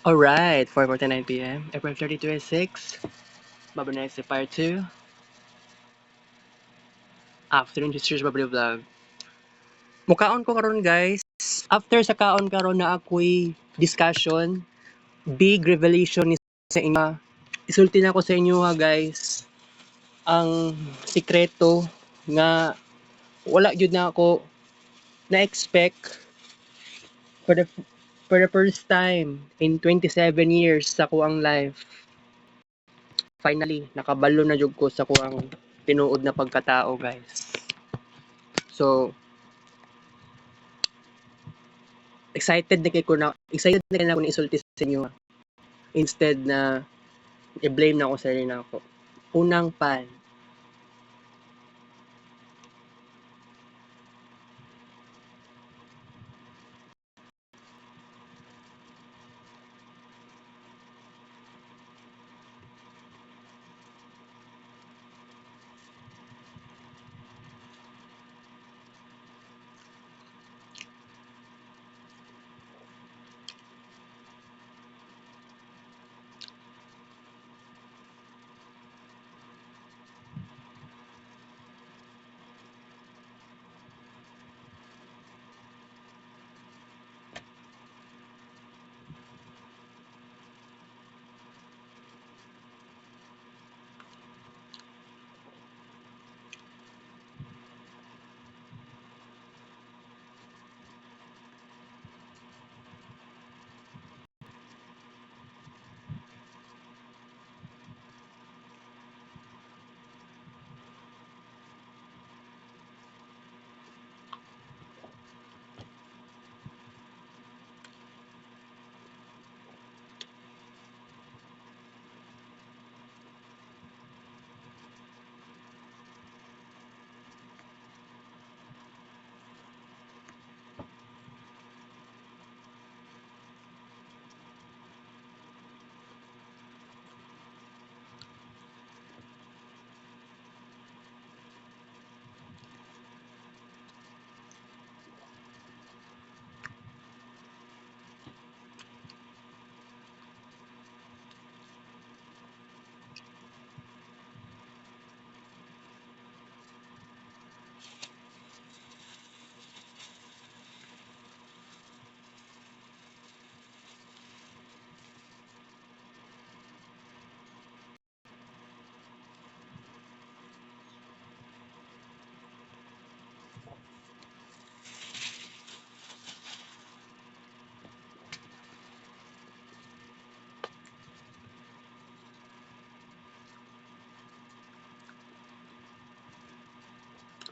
Alright, 4:49 p.m. April 30, 26. Babanay si Part 2. Afternoon Sisters Babali Vlog. Mukaon ko karon guys. After sa kaon karon na ako'y discussion, big revelation ni sa inyo. Isulti na ko sa inyo ha guys. Ang sikreto nga wala gyud na ako na-expect for the for the first time in 27 years sa kuang life. Finally, nakabalo na jud ko sa kuang tinuod na pagkatao guys. So, excited na kay ko na isulti sa inyo instead na i-blame na ako sa sarili na ako. Unang pan,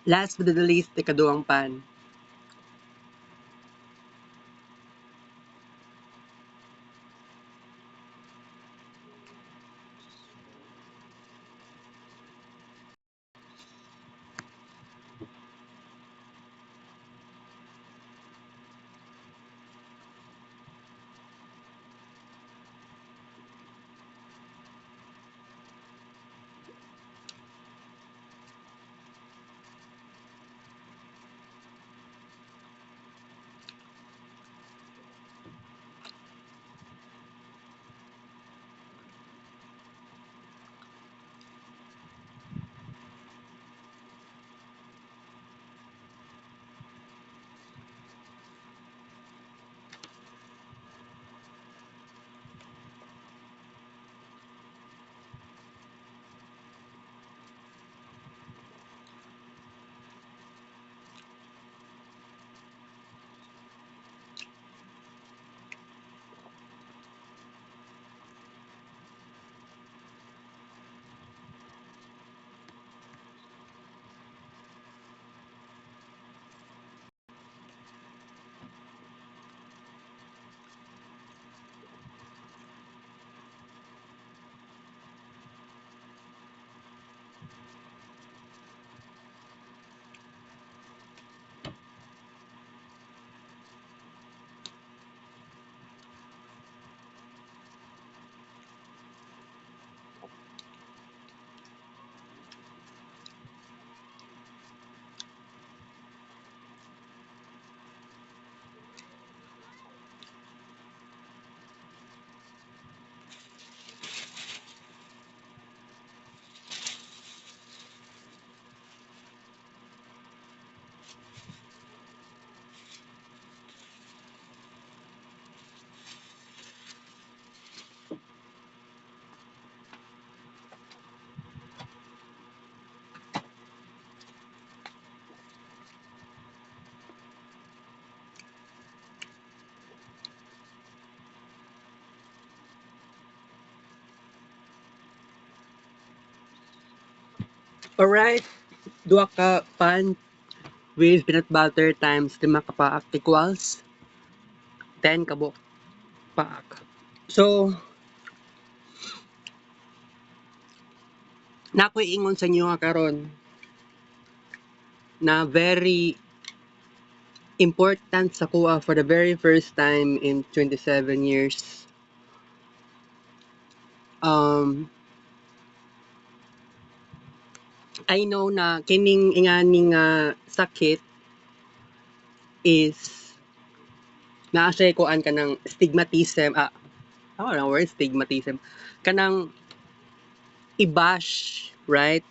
last but not the least, ikaduhang pan. Alright, duha ka pan with peanut butter times 5 ka paak equals 10 ka buok paak. So, nakoy ingon sa inyo nga karon na very important sa kuha for the very first time in 27 years. Um, I know na kining ingani nga sakit is naa siya kuan kanang stigmatism, tama na word stigmatism, kanang i-bash, right?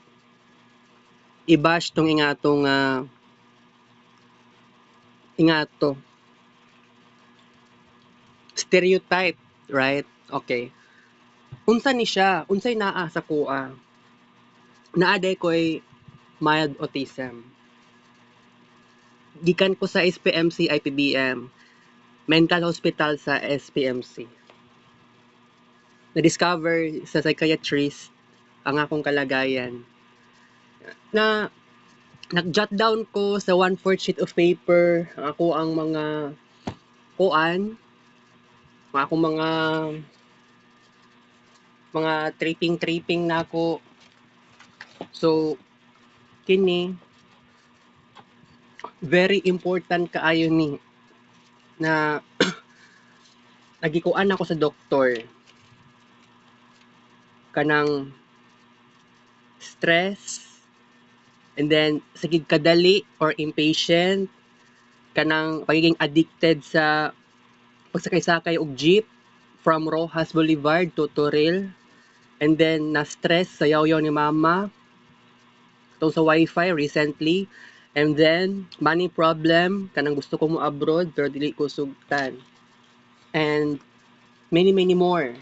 I-bash tong ingatong ingato stereotype, right? Okay. Unsa ni siya? Unsay naa sa kuha? Naa day koy mild autism. Gikan ko sa SPMC IPBM, mental hospital sa SPMC. Na-discover sa psychiatrist ang akong kalagayan. Na nag-jot down ko sa 1/4 sheet of paper ang ako ang mga kuan, mga akong mga tripping na ako. So, kini very important kaayo ni na nagikuan ako sa doktor kanang stress and then sagid kadali or impatient kanang pagiging addicted sa pagsakay-sakay og jeep from Rojas Boulevard to Toril and then na stress sa yaw-yaw ni mama to sa wifi recently and then money problem kanang gusto ko mo abroad pero dili ko sugtan and many more.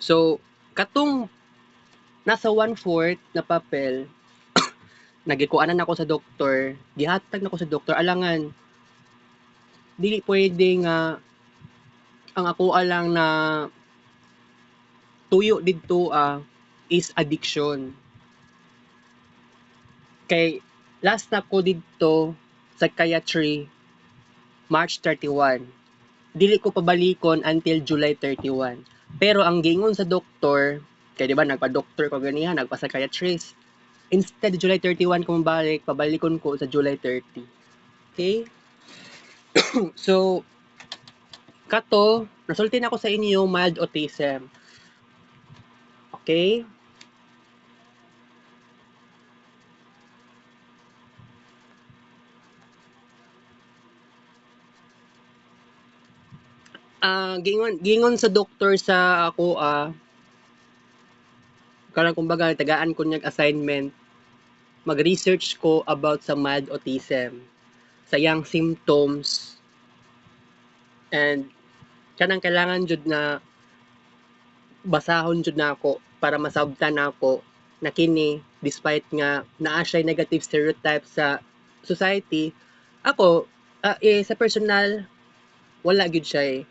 So katong nasa 1/4 na papel nagikuanan ako sa doktor, gihatag nako sa doktor alangan dili pwede nga ang ako lang na tuyo didto is addiction. Kay last na ko didto psychiatry March 31. Dili ko pabalikon until July 31. Pero ang gingon sa doktor, kay di ba nagpa-doktor ko ganiha, nagpa-psychiatrist. Instead July 31 ko mabalik, pabalikon ko sa July 30. Okay? So, kato, nasulti na ko sa inyo mild autism. Okay? Gingon sa doktor sa ako kanang kumbaga tagaan ko niyag assignment mag-research ko about sa mild autism sa iyang symptoms and kanang kailangan jud na basahon jud nako para masabtan nako na kini despite nga naa siya negative stereotype sa society ako sa personal wala gyud siya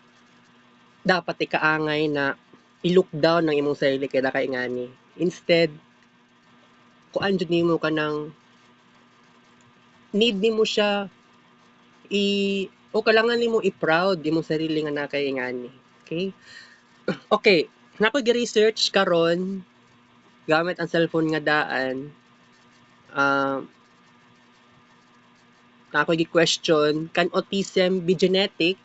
dapat ikaangay na i-look down ng imong sarili kay kay ngani instead kuan jud nimo kanang need nimo siya o kailangan nimo i-proud imong sarili nga na kay ngani. Okay? Okay, nako gi-research karon gamit ang cellphone nga daan. Nako gi-question, can autism be genetic?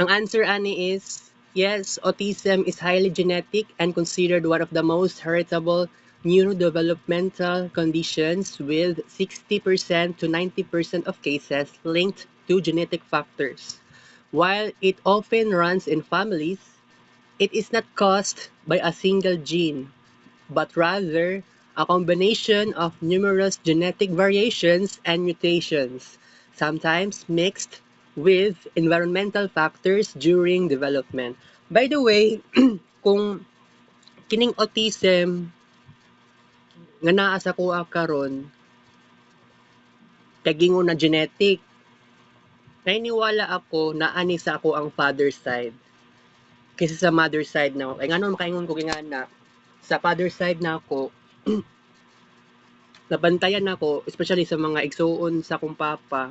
Ang answer ani is yes, autism is highly genetic and considered one of the most heritable neurodevelopmental conditions with 60% to 90% of cases linked to genetic factors. While it often runs in families, it is not caused by a single gene, but rather a combination of numerous genetic variations and mutations, sometimes mixed with environmental factors during development. By the way, kung kining autism nga naa sa kuha karon kay gingon na genetic, naniniwala ako na ani sa ako ang father side kaysa sa mother side na ako. Ay ngano makaingon ko kay nga na sa father side na ako nabantayan ako, especially sa mga igsuon sa akong papa,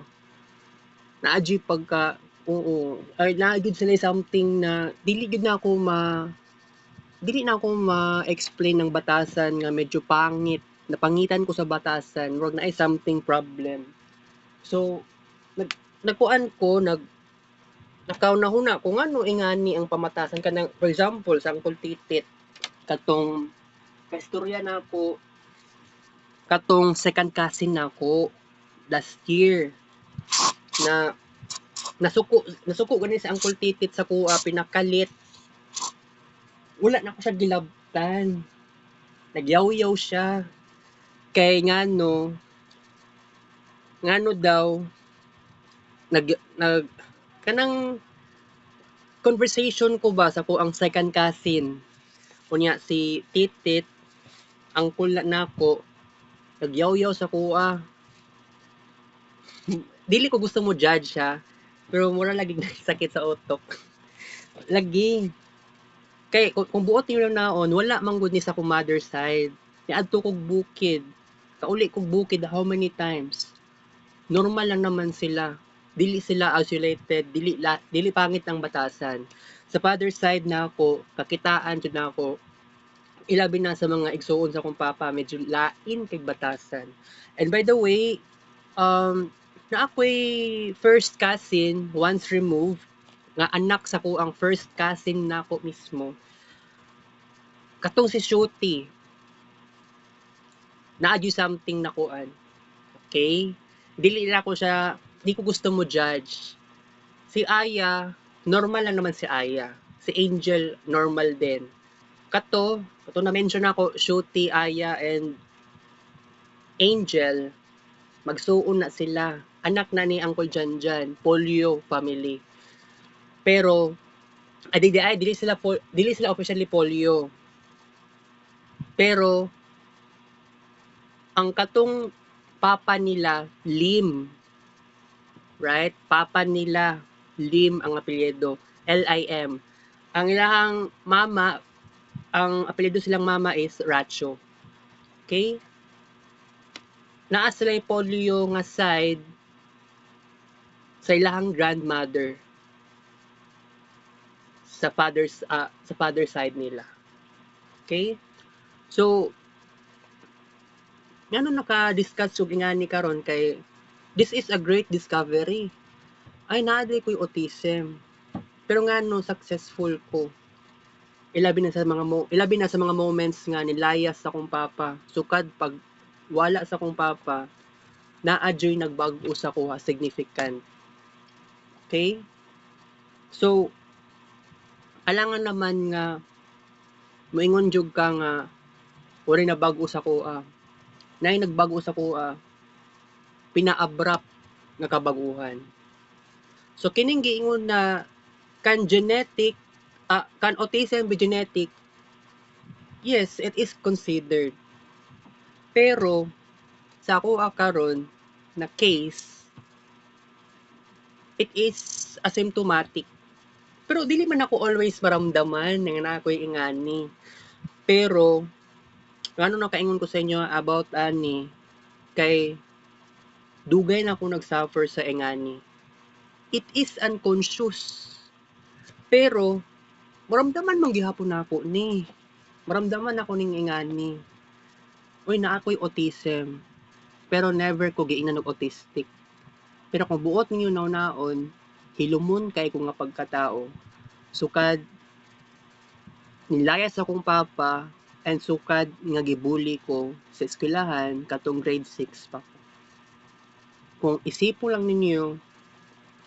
naadji pagka, oo, ay naagid sila something na dili na ako ma-explain ng batasan nga medyo pangit, napangitan ko sa batasan, wag na ay something problem. So, nagkuan ko, nakaunahuna kung ano ingani ang pamatasan kanang, for example, sa angkol titit, katong kasturya na ako, katong second cousin na ako last year na nasuko gani sa angkol titit sa kuha, pinakalit, wala na ko siya gilabtan, nagyaw-yaw siya, kay ngano daw, nag kanang conversation ko ba sa ko ang second cousin, kunya si titit, angkol na nako, nagyaw-yaw sa kuha. Dili ko gusto mo judge siya, pero mura lagi sakit sa utok. Lagi. Kay kung buot niyo lang naon, wala man gud ni sa akong mother side. Niadto kog bukid. Kauli kog bukid how many times. Normal lang naman sila. Dili sila isolated, dili pangit ang batasan. Sa father side na ako, kakitaan jud na ako. Ilabi na sa mga igsuon sa akong papa, medyo lain kay batasan. And by the way, na ako'y first cousin once removed, nga anak sa ko ang first cousin nako mismo, katong si Shoti, naadyo something nakuan. Okay? Di ko gusto mo judge. Si Aya, normal lang naman si Aya. Si Angel, normal din. Kato na-mention ako, Shoti, Aya, and Angel, magsuon na sila. Anak na ni Uncle Janjan, polio family. Pero dili sila officially polio. Pero ang katong papa nila Lim, right? Papa nila Lim ang apelyido, Lim. Ang ilang mama, ang apelyido silang mama is Racho. Okay? Naa sila polio nga side sa ilahang grandmother sa father side nila. Okay? So, ngano naka-discuss yung ingani karon kay this is a great discovery. Ay, naaday ko'y autism. Pero ngano successful ko. Ilabi na sa mga moments nga nilayas sa akong papa. Sukad pag wala sa akong papa, naadyo'y nagbago sa kuha significant. Okay? So, alangan naman nga moingon jud ka nga wala na bago sa kuha. Nay nagbago sa kuha, pina-abrupt nga kabaguhan. So kining giingon na kan autism be genetic, yes, it is considered. Pero sa kuha karon na case, it is asymptomatic. Pero dili man ako always maramdaman nga ako'y ingani. Pero ngano na kaingon ko sa inyo about ani kay dugay na ako nagsuffer sa ingani. It is unconscious. Pero maramdaman man gihapon nako ni. Maramdaman ako ning ingani. Uy, na ako'y autism. Pero never ko giingnan og autistic. Pero kung buot ninyo naon, hilumon kay ko nga pagkatao. Sukad nilayas akong papa and sukad nga gibully ko sa eskwelahan katong grade 6 pa ko. Kung isipo lang ninyo,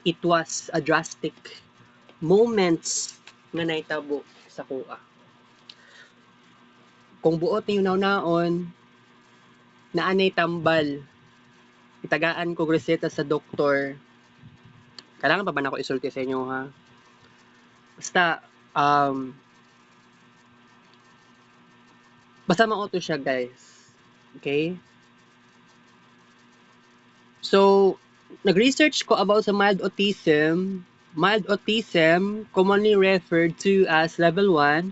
it was a drastic moments nga naitabo sa kuha. Kung buot ninyo naon, naanay tambal, itagaan ko reseta sa doktor. Kailangan pa ba na ako isulti sa inyo ha? Basta, basta mauto siya guys. Okay? So, nag-research ko about sa mild autism. Mild autism, commonly referred to as level 1,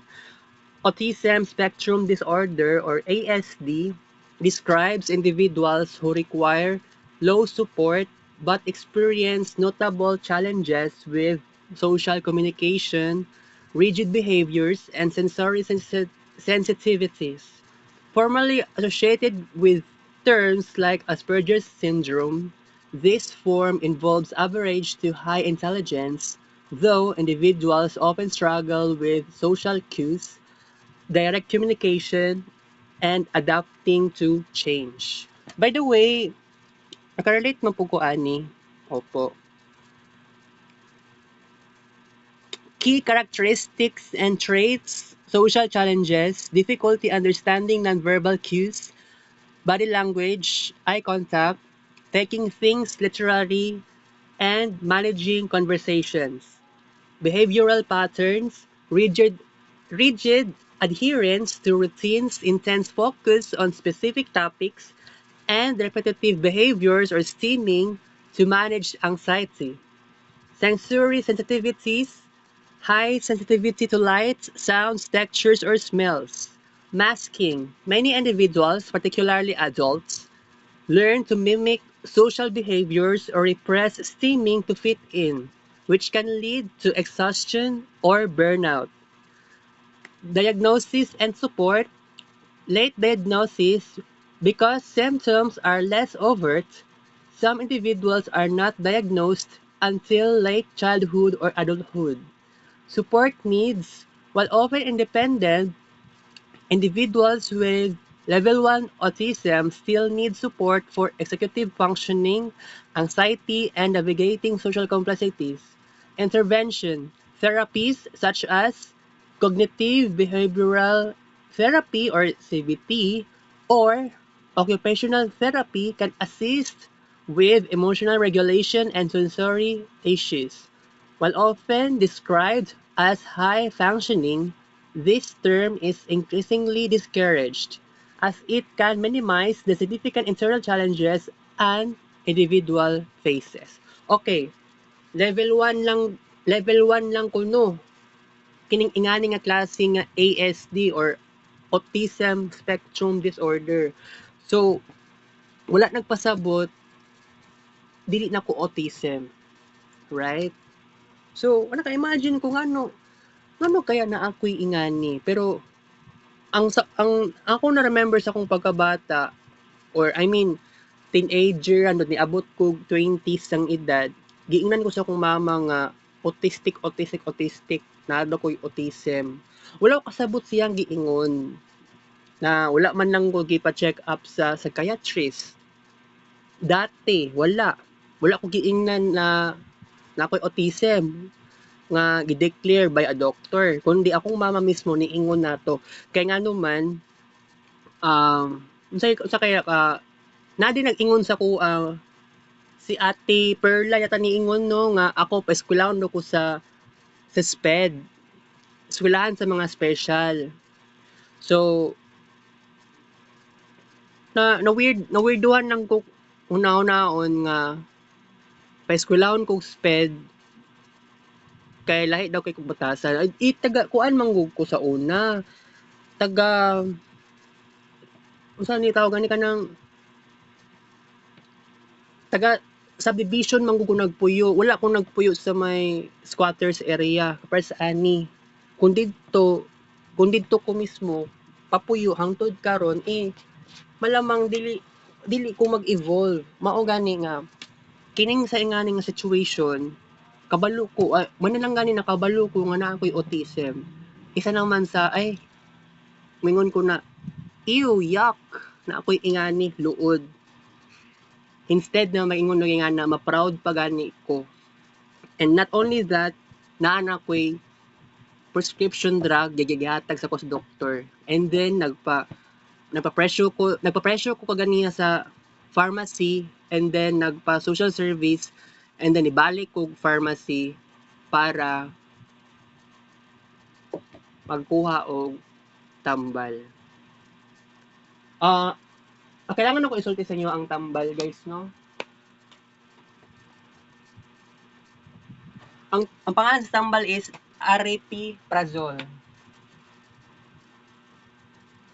autism spectrum disorder or ASD, describes individuals who require low support but experience notable challenges with social communication, rigid behaviors, and sensory sensitivities. Formerly associated with terms like Asperger's syndrome, this form involves average to high intelligence, though individuals often struggle with social cues, direct communication, and adapting to change. By the way, nakarelate man po ko ani. Opo. Key characteristics and traits, social challenges, difficulty understanding nonverbal cues, body language, eye contact, taking things literally, and managing conversations. Behavioral patterns, rigid adherence to routines, intense focus on specific topics, and repetitive behaviors or stimming to manage anxiety. Sensory sensitivities, high sensitivity to light, sounds, textures, or smells. Masking. Many individuals, particularly adults, learn to mimic social behaviors or repress stimming to fit in, which can lead to exhaustion or burnout. Diagnosis and support. Late diagnosis. Because symptoms are less overt, some individuals are not diagnosed until late childhood or adulthood. Support needs. While often independent, individuals with level 1 autism still need support for executive functioning, anxiety, and navigating social complexities. Intervention. Therapies such as cognitive behavioral therapy or CBT or occupational therapy can assist with emotional regulation and sensory issues. While often described as high functioning, this term is increasingly discouraged as it can minimize the significant internal challenges an individual faces. Okay, level 1 lang kuno. Kining ingani nga klase nga ASD or Autism Spectrum Disorder. So, wala nagpasabot, dili na ko autism, right? So, wala ka imagine kung ano kaya na ako'y ingani. Pero ang ako na remember sa akong pagkabata or I mean teenager ano niabot ko 20s ang edad, giingnan ko sa akong mama nga autistic na ko'y autism. Wala ko kasabot siyang giingon na wala man lang ko gipa-check up sa psychiatrist. Dati wala ko giingnan na ako'y autism nga gi-declare by a doctor kundi akong mama mismo niingon nato kay nganuman unsa kaya na din nag-ingon sa ko si Ate Perla yata niingon no nga ako paeskwelahon do ko sa SPED, eskwelahan sa mga special. So na weirduhan lang ko una-unaon nga paeskwelahon ko SPED kay lahi daw kay kong batasan. Ay, taga kuan manggug ko sa una. Taga unsa ni tawag ni kanang taga subdivision man ko nagpuyo. Wala akong nagpuyo sa may squatters area kapag sa ani. Kung didto ko mismo papuyo hangtod karon malamang dili ko mag-evolve. Mao gani nga kining sa ingani nga situation kabalo ko man lang gani nakabalo ko nga naa ko'y autism. Isa naman sa mingon ko na ew yuck na ako'y ingani luod. Instead na maingon nga na ma-proud pa gani ko. And not only that, naa na ko'y prescription drug gigihatag sa ko sa doktor. And then nagpa-pressure ko kaganiya sa pharmacy and then nagpa social service and then ibalik ko pharmacy para magkuha og tambal. Kailangan ako isulti sa inyo ang tambal guys no. Ang pangalan sa tambal is aripiprazole.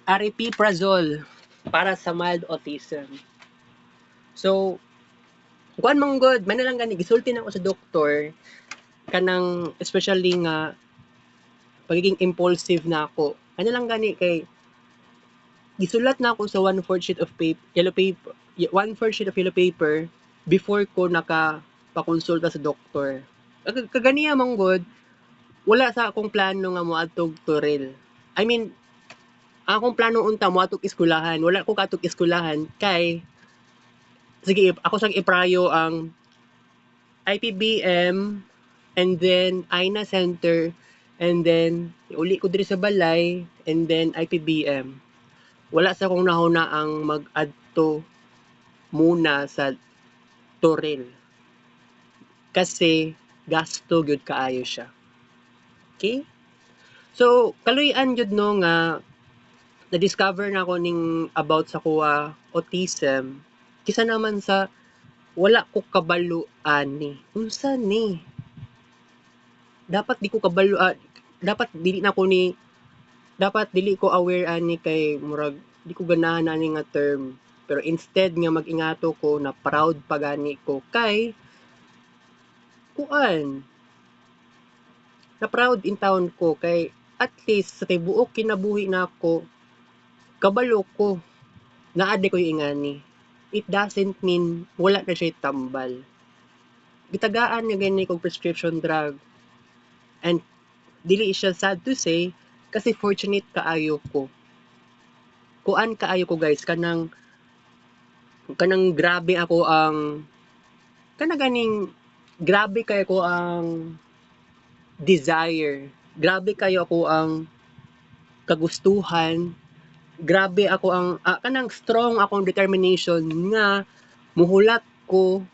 Aripiprazole. para sa mild autism. So, kuan man gud, man na lang gani gisulti na ako sa doktor kanang especially nga pagiging impulsive na ako. Ano lang gani kay gisulat na ako sa 1/4 sheet of paper, yellow paper, 1/4 sheet of yellow paper before ko nakapakonsulta sa doktor. Kaganiya man gud, wala sa akong plano nga moadtog Turil. I mean, akong plano unta moadtog eskwelahan. Wala ko katog eskwelahan kay sige ako sang iprayo ang IPBM and then AINA Center and then uli ko diri sa balay and then IPBM. Wala sa akong nahuna ang mag-adto muna sa Turil kasi gasto gyud kaayo siya. Okay? So, kaluy-an jud no nga na-discover na ako ning about sa kuha autism kisa naman sa wala ko kabaluan ni. Unsa ni? Dapat di ko dapat dili na ko ni dapat dili ko aware ani kay murag di ko ganahan ani nga term. Pero instead nga mag-ingato ko na proud pa gani ko kay kuan na proud in town ko kay at least sa tibuok kinabuhi na ako kabalo ko na ade ko yung ingani. It doesn't mean wala na siya tambal. Gitagaan niya gani kong prescription drug and dili siya sad to say kasi fortunate kaayo ko. Kuan kaayo ko guys kanang grabe ako ang ganing grabe kayo ko ang desire. Grabe kayo ako ang kagustuhan. Grabe ako ang kanang strong akong determination nga muhulat ko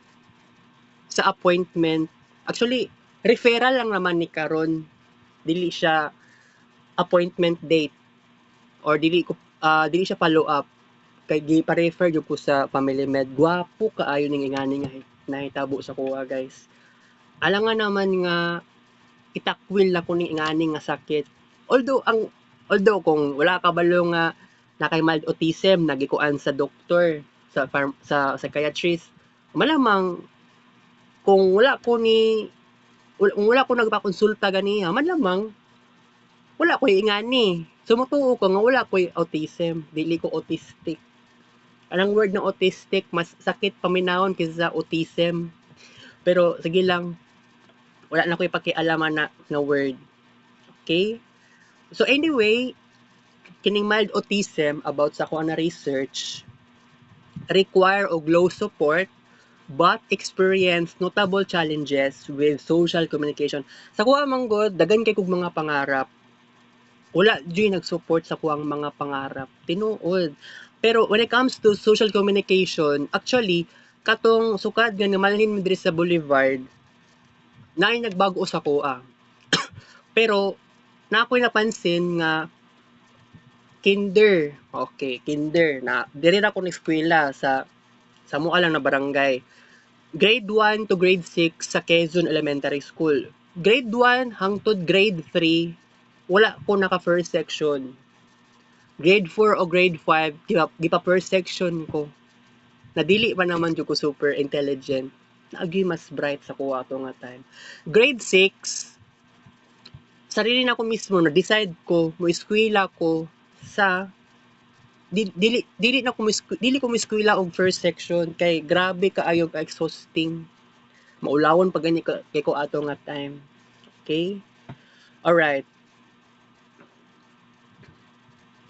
sa appointment. Actually, referral lang naman ni karon. Dili siya appointment date or dili siya follow up kay gipa-refer jud ko sa family med. Gwapo kaayo ning ingani nga nahitabo sa kuha guys. Alangan naman nga itakwil na ko ning ingani nga sakit. Although kung wala ka balo nga nakay mild autism nagikuan sa doktor sa psychiatrist malamang kung wala ko nagpakonsulta ganiha malamang wala ko ingani. Sumutuo ko nga wala ko autism, dili ko autistic. Anang word na autistic mas sakit paminahon kaysa sa autism. Pero sige lang, wala na ko ipakialaman na word. Okay? So anyway, kining mild autism about sa kuha na research require og low support but experience notable challenges with social communication. Sa kuha man gud daghan kay kog mga pangarap. Wala jud nag-support sa kuang mga pangarap. Tinuod. Pero when it comes to social communication, actually katong sukad nga namalhin mi diri sa Boulevard, naay nagbago sa kuha. Pero na ako'y napansin nga kinder na diri na ako eskwela sa mua lang na barangay. Grade 1 to grade 6 sa Quezon Elementary School. Grade 1 hangtod grade 3 wala ko naka first section. Grade 4 o grade 5 gipa first section ko. Nadili pa naman jud ko super intelligent. Naagi mas bright sa kuha to nga time. Grade 6 sarili na ko mismo na decide ko mo eskwela ko sa dili ko miskwela og first section kay grabe kaayo ka exhausting. Maulawon pa gani kay ko ato nga time. Okay? All right.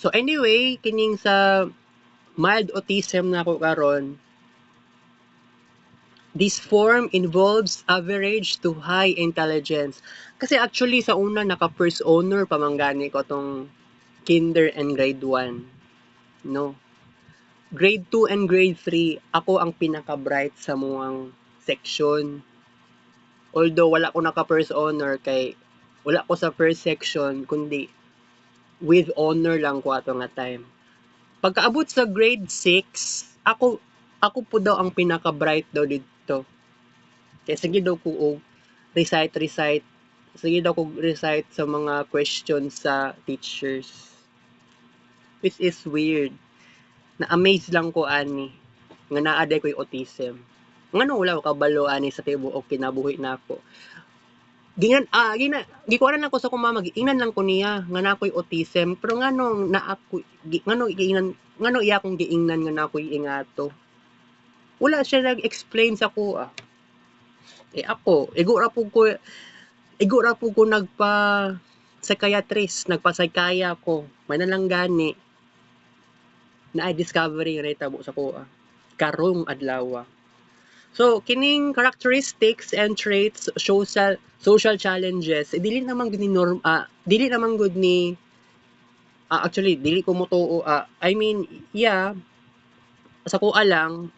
So anyway, kining sa mild autism na ko karon, this form involves average to high intelligence. Kasi actually sa una naka first honor pamanggani ko tong kinder and grade 1. No. Grade 2 and grade 3, ako ang pinaka-bright sa muang section. Although wala ko naka first honor kay wala ko sa first section kundi with honor lang ko ato nga time. Pagkaabot sa grade 6, ako po daw ang pinaka-bright daw dito. Kaya sige daw ko recite. Sige daw ko recite sa mga questions sa teachers. Which is weird. na-amaze lang ko ani nga naa day ko'y autism. Ngano wala ko kabalo ani sa tibuok kinabuhi nako. Gikuanan lang ko sa akong mama, giingnan lang ko niya nga naa ko'y autism, pero ngano naa ko ngano iya akong giingnan nga naa ko'y ingato. Wala siya nag-explain sa kuha. Ako, igo ra pud ko nagpa psychiatrist, nagpa-psychia ko. May na lang gani naay discovery nga nahitabo sa kuha karong adlaw. So kining characteristics and traits social challenges dili naman gud ni dili naman gud ni actually dili ko motuo I mean yeah sa kuha lang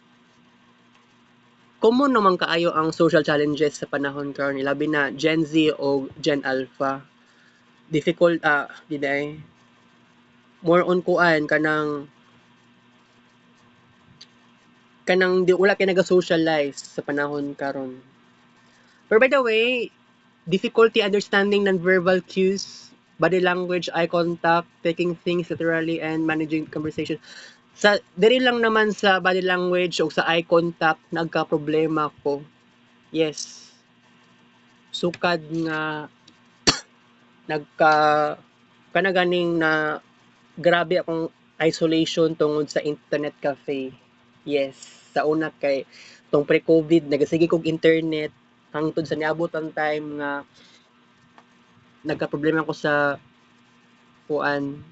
common naman kaayo ang social challenges sa panahon karon labi na Gen Z o Gen Alpha. Difficult diday more on kuan kanang di wala kay naga-socialize sa panahon karon. Pero by the way, difficulty understanding non-verbal cues, body language, eye contact, taking things literally, and managing conversation. Sa diri lang naman sa body language o sa eye contact nagka-problema ko. Yes. Sukad nga nagka kana ganing na grabe akong isolation tungod sa internet cafe. Yes, sa una kay tong pre-COVID nagasige kog internet hangtod sa niabot ang time nga nagka-problema ko sa kuan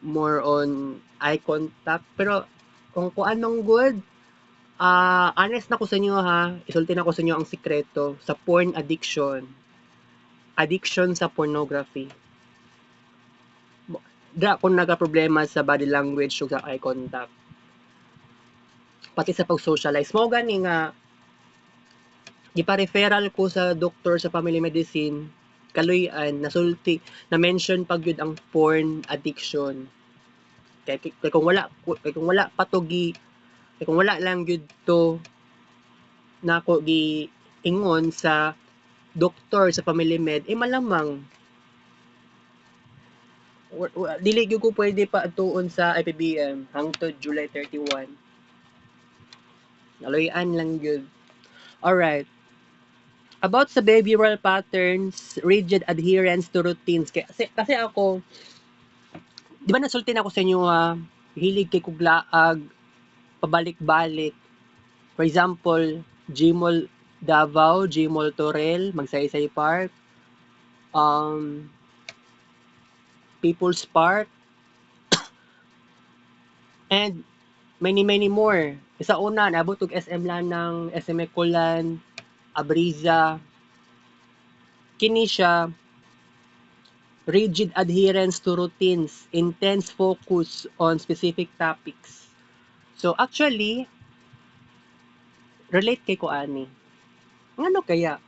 more on eye contact pero kung kuan nung good honest na ko sa inyo ha, isulti na ko sa inyo ang sikreto sa porn addiction sa pornography. Dra ko nagka-problema sa body language ug sa eye contact pati sa pag-socialize. Mao gani nga gipa-referral ko sa doktor sa family medicine kaluy-an nasulti na mention pag yun ang porn addiction. Kay kung wala pa to kay kung wala lang gyud to nako gi ingon sa doktor sa family med malamang dili gyud ko pwede pa atuon sa IPBM hangtod July 31. Naloy-an lang gyud. Alright. About sa behavioral patterns, rigid adherence to routines. Kasi ako, di ba nasulti na ako sa inyo hilig kay kuglaag, pabalik-balik. For example, Gmall Davao, Gmall Torel, Magsaysay Park, People's Park, and many more. Sa una, naabot og SM Lanang, SM Ecolan, Abriza. Kini siya rigid adherence to routines, intense focus on specific topics. So actually, relate kay ko ani. Ngano kaya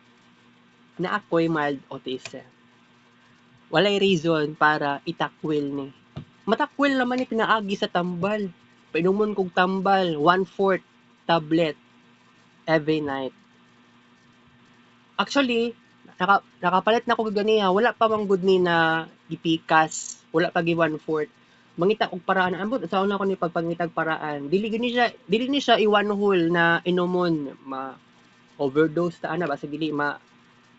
na ako'y mild autism? Walay reason para itakwil ni. Matakwil naman ni pinaagi sa tambal. Painumon kog tambal, 1/4 tablet every night. Actually, nakapalit na ko ganiya, wala pa man gud ni na ipikas, wala pa gi 1/4. Mangita og paraan ambot sa una ko ni pagpangitag paraan. Dili ni siya i-one whole na inumon ma overdose ta ana basig dili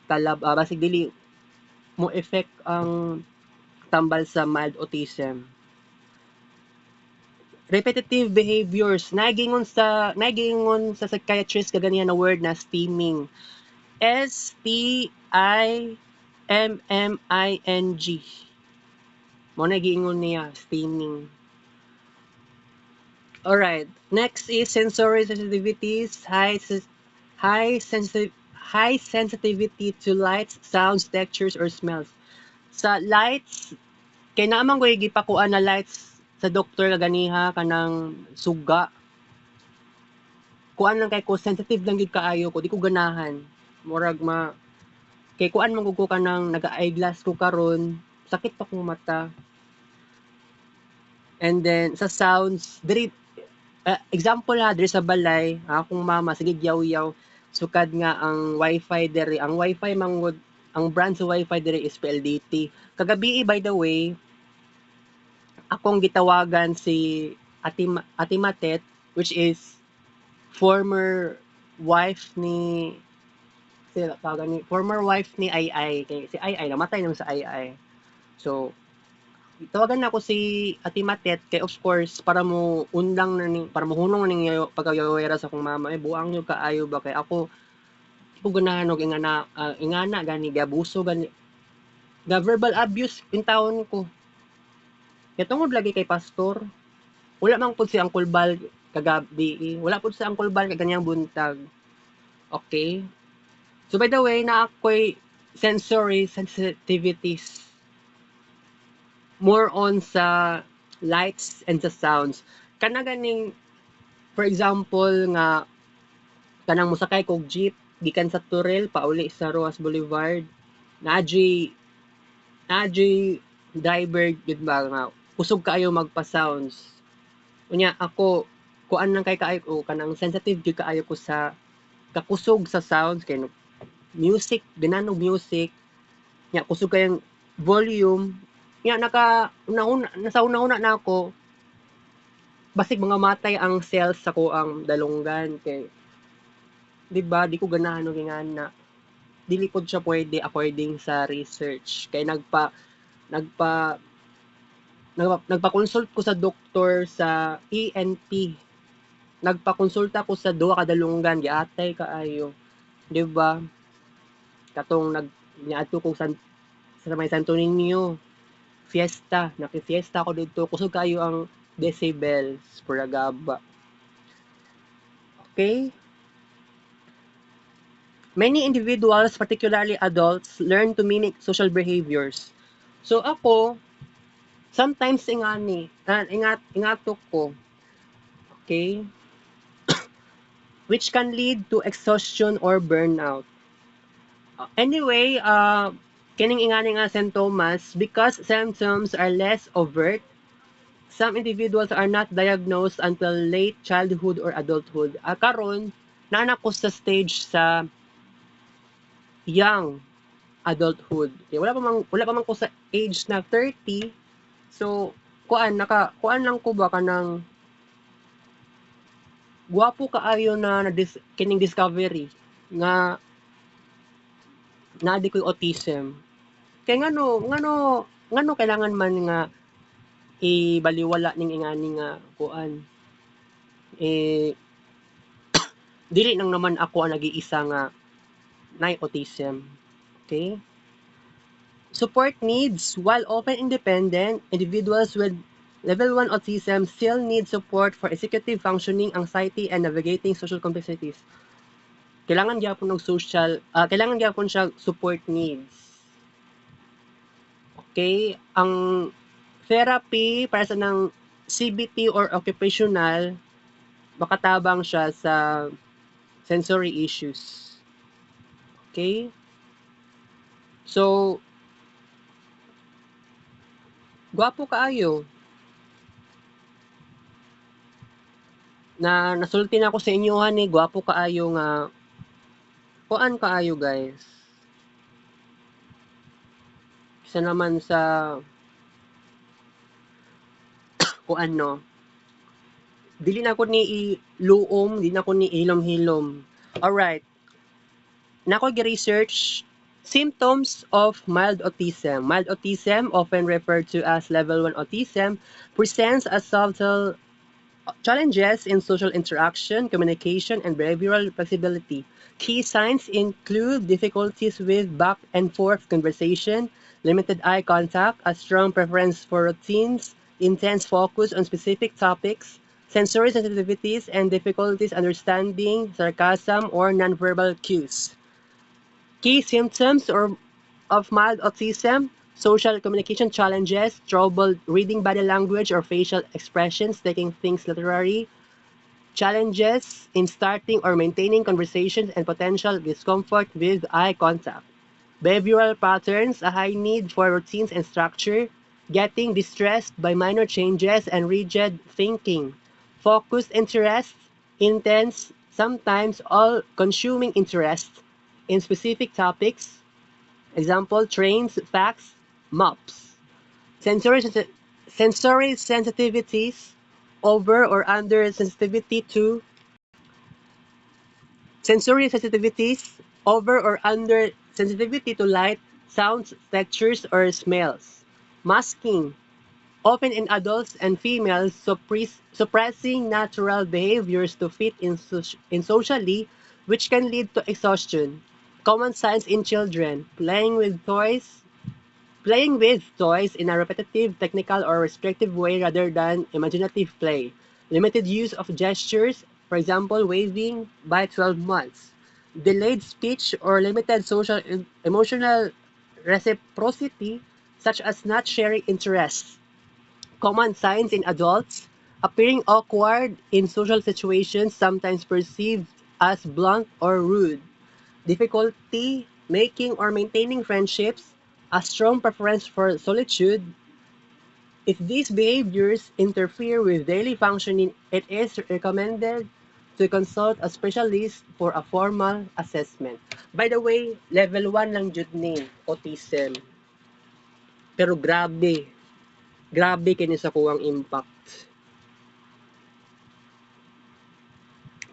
basig dili mo effect ang tambal sa mild autism. Repetitive behaviors, nagingon sa psychiatrist kaganiya na word na steaming. STIMMING. Mo na giingon niya, steaming. Alright, next is sensory sensitivities, high sensitivity to lights, sounds, textures, or smells. Sa lights, kay naman ko gipakuan na lights sa doktor ganiha kanang suga. Kuan lang kay ko sensitive lang gid kaayo ko, di ko ganahan. Murag kay kuan man ko kanang naga-eyeglass ko karon, sakit pa kong mata. And then sa sounds, diri example diri sa balay, akong mama sige yaw-yaw sukad nga ang wifi diri, ang wifi mangod ang brand sa wifi diri is PLDT. Kagabi by the way, akong gitawagan si Ate Matet, which is former wife ni former wife ni Ai Ai. Kay si Ai Ai namatay naman sa Ai Ai. So tawagan na ako si Ate Matet kay of course para mo undang na ni para mohunong na ninyo pagkayawera sa akong mama buang nyo kaayo ba kay ako ganahan og ingana gani gabuso gani ga verbal abuse in taon ko. Kaya tungod lagi kay pastor, wala man pud si Uncle Bal kagabi, wala pud si Uncle Bal kaganyang buntag. Okay? So by the way, na ako'y sensory sensitivities more on sa lights and sa sounds. Kana ganing for example nga kanang mosakay kog jeep gikan sa Turel pauli sa Roas Boulevard. Na driver gid ba nga kusog kaayo magpa-sounds. Unya ako kuan lang kay kaayo ko kanang sensitive gyud kaayo ko sa kakusog sa sounds kay music, gananog music. Nya kusog kayang volume. Nya nasa una-una na ako basig mga matay ang cells sa ko ang dalunggan kay di ba di ko ganahan og ingana. Dili pod siya pwede according sa research kay nagpa nagpa-consult ko sa doktor sa ENT. Nagpa-konsulta ko sa duha ka dalunggan giatay kaayo. Di ba? Katong niadto ko sa may Santo Niño fiesta, nakifiesta ako dito. Kusog kayo ang decibels for agaba. Okay? Many individuals, particularly adults, learn to mimic social behaviors. So ako, sometimes ingatok ko. Okay? Which can lead to exhaustion or burnout. Anyway, kining ingani nga symptoms because symptoms are less overt. Some individuals are not diagnosed until late childhood or adulthood. Karon, naanak ko sa stage sa young adulthood. Okay, wala pa man ko sa age na 30. So, kuan lang ko ba kanang gwapo kaayo na kining discovery nga naadi ko'y autism. Kay ngano kailangan man nga ibaliwala ning ingani nga kuan dili nang naman ako ang nag-iisa nga nay autism. Okay? Support needs. While often independent, individuals with level 1 autism still need support for executive functioning, anxiety, and navigating social complexities. Kailangan gyapon kailangan gyapon siya support needs. Okay? Ang therapy para sa nang CBT or occupational makatabang siya sa sensory issues. Okay? So, gwapo kaayo. Nasulti na ako sa inyohan ni gwapo kaayo nga kuan kaayo guys. Isa naman sa kuan no. Dili na ko ni iluom, dili na ko ni hilom-hilom. Alright. Nako gi-research symptoms of mild autism. Mild autism, often referred to as level 1 autism, presents as subtle challenges in social interaction, communication, and behavioral flexibility. Key signs include difficulties with back and forth conversation, limited eye contact, a strong preference for routines, intense focus on specific topics, sensory sensitivities, and difficulties understanding sarcasm or nonverbal cues. Key symptoms of mild autism: social communication challenges, trouble reading body language or facial expressions, taking things literally, challenges in starting or maintaining conversations, and potential discomfort with eye contact. Behavioral patterns: a high need for routines and structure, getting distressed by minor changes and rigid thinking. Focused interests: intense, sometimes all-consuming interest in specific topics. Example, trains, facts, maps. Sensory sensitivities: over or under sensitivity to sensory sensitivities, over or under sensitivity to light, sounds, textures, or smells. Masking, often in adults and females, suppressing natural behaviors to fit in socially, which can lead to exhaustion. Common signs in children, playing with toys in a repetitive, technical, or restrictive way rather than imaginative play. Limited use of gestures, for example, waving by 12 months. Delayed speech or limited social emotional reciprocity, such as not sharing interests. Common signs in adults, appearing awkward in social situations, sometimes perceived as blunt or rude. Difficulty making or maintaining friendships, a strong preference for solitude. If these behaviors interfere with daily functioning, it is recommended to consult a specialist for a formal assessment. By the way, level 1 lang jud ni autism. Pero grabe, grabe kini sa kuwang impact.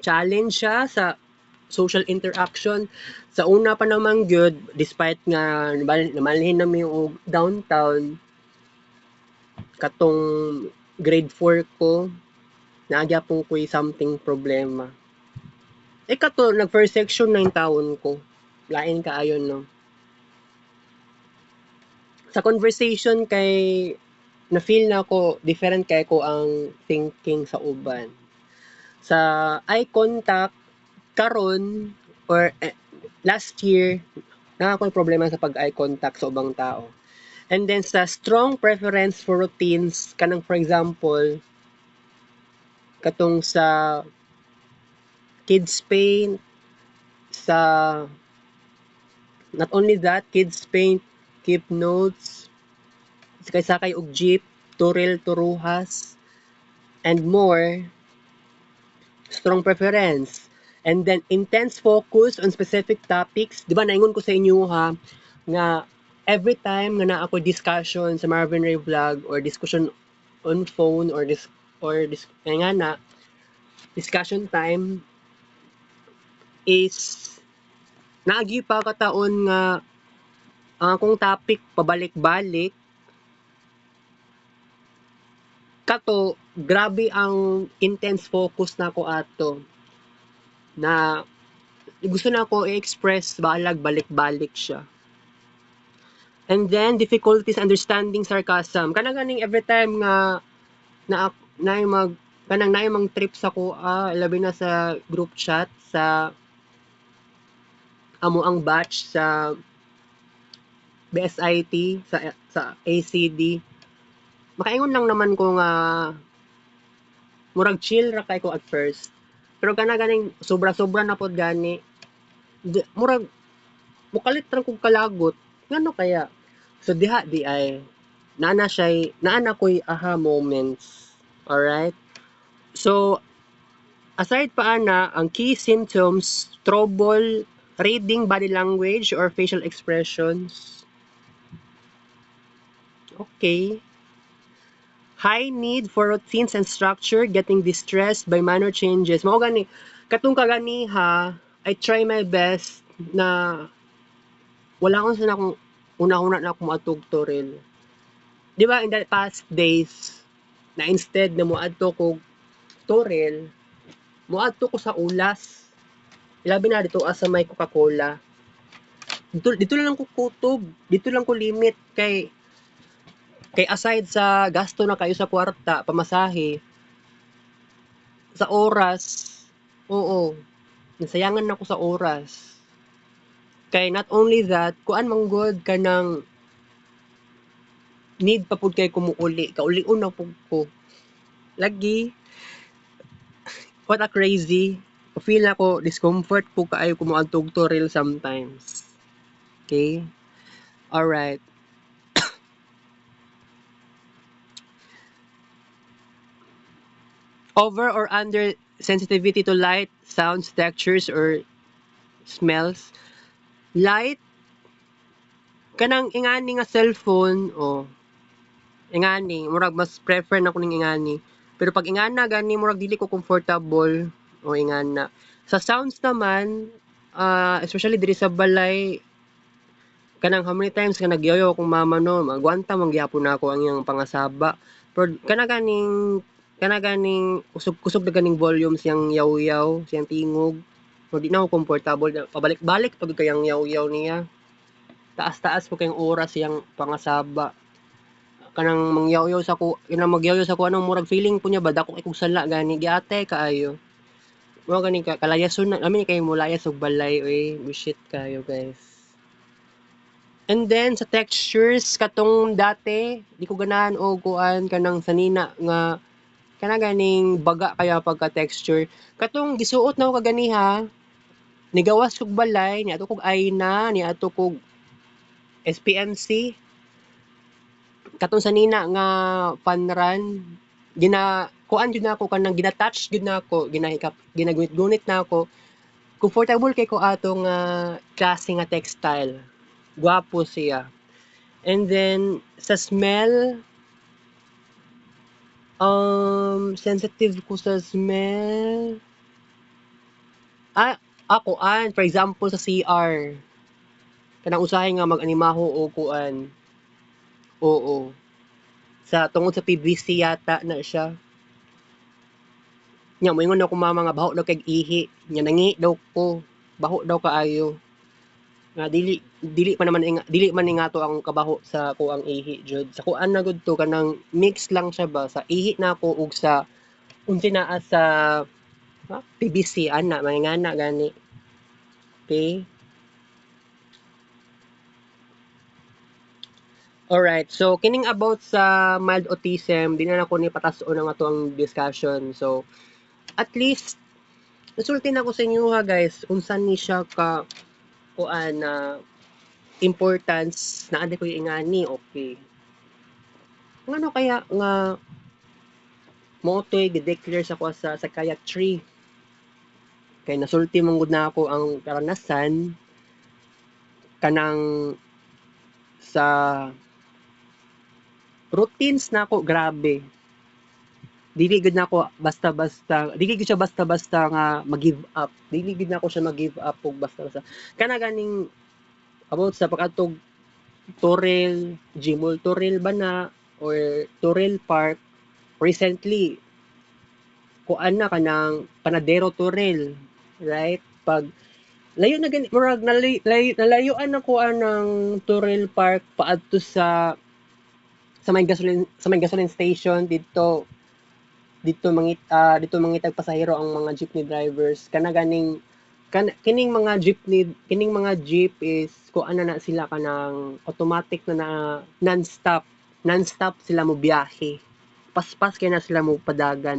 Challenge siya sa social interaction. Sa una pa naman gyud, despite nga namalhin namin yung downtown, katong grade 4 ko, naagya po ko something problema. Kato, nag first section na yung taon ko. Lain ka ayon no. Sa conversation kay na feel na ako different kay ko ang thinking sa uban. Sa eye contact karon or last year na ako problema sa pag eye contact sa ubang tao. And then sa strong preference for routines kanang for example katong sa kids paint, sa not only that, kids paint, keep notes, sakay-sakay og jeep, turil turuhas, and more. Strong preference. And then intense focus on specific topics. Di ba naingon ko sa inyo ha nga every time nga na ako discussion sa Marvin Ray vlog or discussion on phone or nga na discussion time is naagi pa kataon nga ang akong topic pabalik-balik kato grabe ang intense focus na ko ato na gusto na ko i-express balag balik-balik siya. And then difficulties understanding sarcasm kanang ganing every time nga na mag kanang naimang trip sa ko labi na sa group chat sa amo ang batch sa BSIT sa ACD. Makaingon lang naman ko nga murag chill ra kay ko at first. Pero kana ganing sobra-sobra na pod gani. Murag mukalit ra kog kalagot. Ngano kaya? So diha di ay naana ko'y aha moments. Alright? So aside pa ana, ang key symptoms, trouble reading body language or facial expressions. Okay. High need for routines and structure, getting distressed by minor changes. Mao gani, katong kaganiha, I try my best na wala akong sana kung una-una na akong maatog tutorial. Di ba in the past days, na instead na moadto ko tutorial, moadto ko sa ulas. Ilabi na dito sa may Coca-Cola. Dito lang ko kutob, dito lang ko limit kay aside sa gasto na kayo sa kwarta, pamasahe, sa oras, oo, nasayangan na ko sa oras. Kay not only that, kuan manggod ka ng need pa pud kay kumuuli, kaulion na pud ko. Lagi, what a crazy, feel ako discomfort ko kaayo kumuadtog tutorial sometimes. Okay? Alright. Over or under sensitivity to light, sounds, textures, or smells. Light, kanang ingani nga cellphone, ingani, murag mas prefer na ko ning ingani. Pero pag ingana gani murag dili ko comfortable o ingana. Sa sounds naman, especially diri sa balay, kanang how many times ka nagyoyo akong mama no, magwanta man gyapon nako ang iyang pangasaba. Pero kana ganing kusog-kusog na ganing volume siyang yaw-yaw, siyang tingog. So, di na ako comfortable na pabalik-balik pag kayang yaw-yaw niya. Taas-taas po kayong oras siyang pangasaba. Kanang mangyaw-yaw sa ko, kanang magyaw-yaw sa ko anong murag feeling ko niya ba dako kay kog sala gani giate kaayo. Mao gani ka kalayason na amin kay mulayas og balay oy, bullshit kayo guys. And then sa textures katong dati di ko ganahan og kuan kanang sanina nga kana ganing baga kaya pagka texture. Katong gisuot na ko kaganiha, nigawas kog balay, niadto kog ayna, niadto kog SPMC. Katong sanina nga panran kuan jud nako kanang gina-touch jud nako, ginagunit-gunit nako. Comfortable kay ko atong klase nga textile. Gwapo siya. And then sa smell, sensitive ko sa smell. For example sa CR. Kanang usahay nga mag-animaho o kuan. Oo. Tungod sa PVC yata na siya. Nya moingon ako mama nga baho daw kay ihi. Nya nangi daw ko. Baho daw kaayo. Nga dili man ingato ang kabaho sa kuang ihi jud. Sa kuan na gud to kanang mix lang siya ba sa ihi nako ug sa unsi naa sa PVC ana mangingana gani. Okay? Alright, so kining about sa mild autism, di na ako ni patason ang ato ang discussion. So, at least, nasulti na ko sa inyo ha guys, unsa ni siya ka kuan na importance na ade ko ingani, okay. Ngano kaya nga mo to'y gi-declare sa ko sa psychiatry. Kay nasulti mong gud na ako ang karanasan kanang sa routines nako grabe. Dili gud nako basta-basta, dili gud siya basta-basta nga mag-give up. Dili gud nako siya mag-give up og basta-basta. Kana ganing about sa pag-atog Toril, Jimol Toril ba na or Toril Park recently kuan na kanang Panadero Toril, right? Pag layo na gani murag nalayuan ako anang Toril Park paadto sa may gasoline station dito mangitag pasahero ang mga jeepney drivers kana ganing kining mga jeep is kung ano na sila kanang automatic na non-stop sila mo biyahe paspas kay na sila mo padagan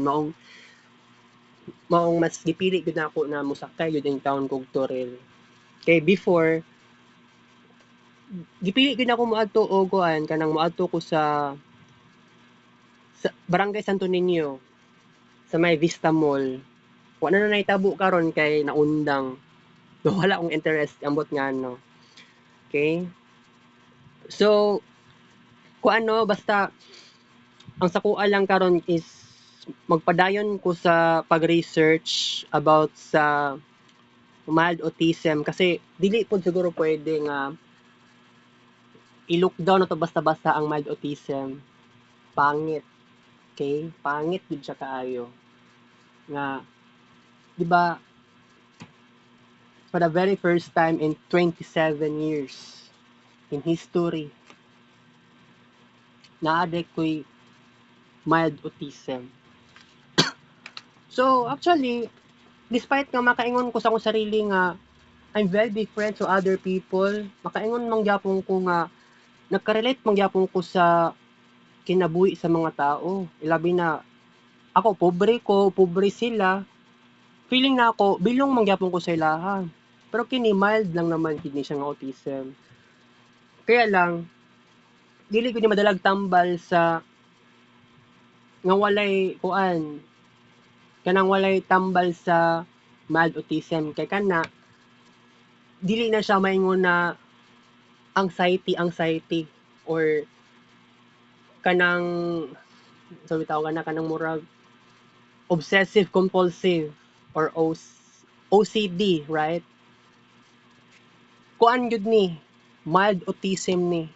maong mas gipili gud nako na mosakay gud ang taon kog Toril kay before gipili gud ako moadto og kuan kanang moadto ko sa Barangay Santo Niño sa may Vista Mall. Wala na naitabo karon kay naundang. Wala akong interest ambot nga no. Okay? So basta ang sakuha lang karon is magpadayon ko sa pag-research about sa mild autism kasi dili po siguro pwede nga i-lockdown na to basta-basta ang mild autism. Pangit. Okay? Pangit gud siya kaayo. Nga di ba for the very first time in 27 years in history naade ko'y mild autism. So actually despite nga makaingon ko sa akong sarili nga I'm very different to other people, makaingon man gyapon ko nga nagka-relate man gyapon ko sa kinabuhi sa mga tao. Ilabi na ako pobre sila. Feeling na ako bilong man gyapon ko sa ilaha. Pero kini mild lang naman kini siya nga autism. Kaya lang dili ko ni madalag tambal sa nga walay kuan kanang walay tambal sa mild autism kay kana dili na siya maingon na anxiety or kanang so bitaw kana kanang murag obsessive compulsive or OCD, right? Kuan gyud ni, mild autism ni.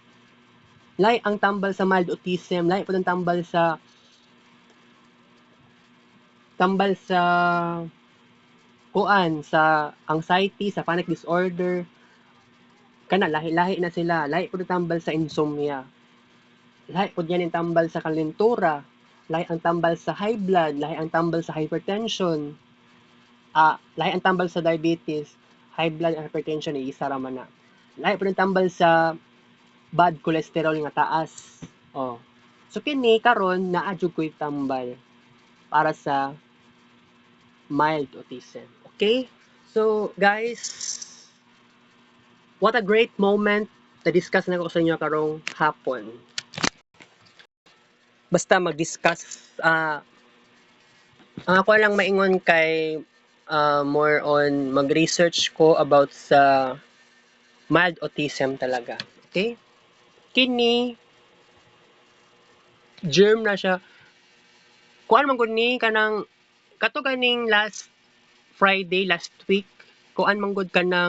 Lahi ang tambal sa mild autism, lahi pud ang tambal sa kuan sa anxiety, sa panic disorder. Kana lahi-lahi na sila. Lahi pud ang tambal sa insomnia. Lahi pud yan ang tambal sa kalentura. Lahi ang tambal sa high blood, lahi ang tambal sa hypertension. Lahi ang tambal sa diabetes, high blood and hypertension isa ra man na. Lahi pud ang tambal sa bad cholesterol nga taas. Oh. So kini karon naa jud ko'y tambal para sa mild autism. Okay? So guys, what a great moment na discuss na ko sa inyo karong hapon. Basta mag-discuss ang ako lang maingon kay more on mag-research ko about sa mild autism talaga. Okay? Kini germ na siya. Kuan man gud ni kanang kato ganing last Friday last week kuan man gud kanang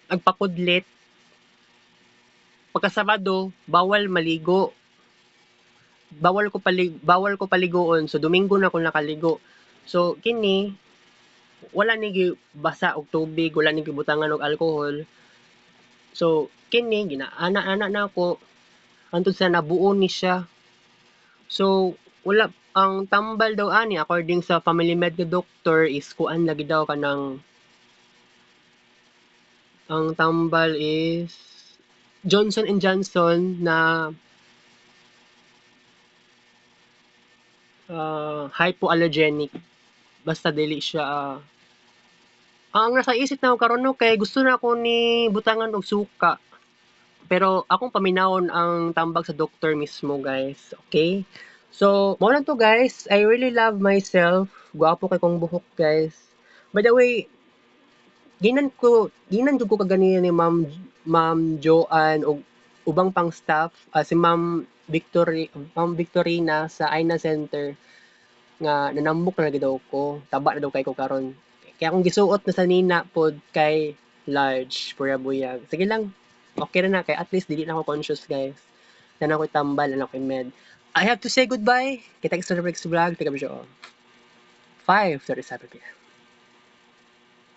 agpakudlit pagka Sabado bawal maligo. Bawal ko paligoon so Domingo na ko nakaligo. So kini wala ni basa og tubig, wala ni gibutangan og alcohol. So kini ginaana-ana na ako hantod sa nabuo ni siya. So wala ang tambal daw ani according sa family med nga doctor is kuan lagi daw kanang ang tambal is Johnson and Johnson na hypoallergenic. Basta dili siya ang nasa isip na ko karon no kay gusto na ako ni butangan og suka. Pero akong paminawon ang tambag sa doktor mismo, guys. Okay? So, mo lang to, guys. I really love myself. Guwapo kay kong buhok, guys. By the way, ginan jud ko kaganiya ni Ma'am Joanne og ubang pang staff, si Ma'am Victorina sa Aina Center nga nanambok na daw ko. Taba na daw kay ko karon. Kaya akong gisuot na sa nina pod kay large pura buyag. Sige lang. Okay na kay at least dili na ako conscious, guys. Na ako'y tambal, na ako'y med. I have to say goodbye. Kita sa next vlog. Tika 5:37 p.m.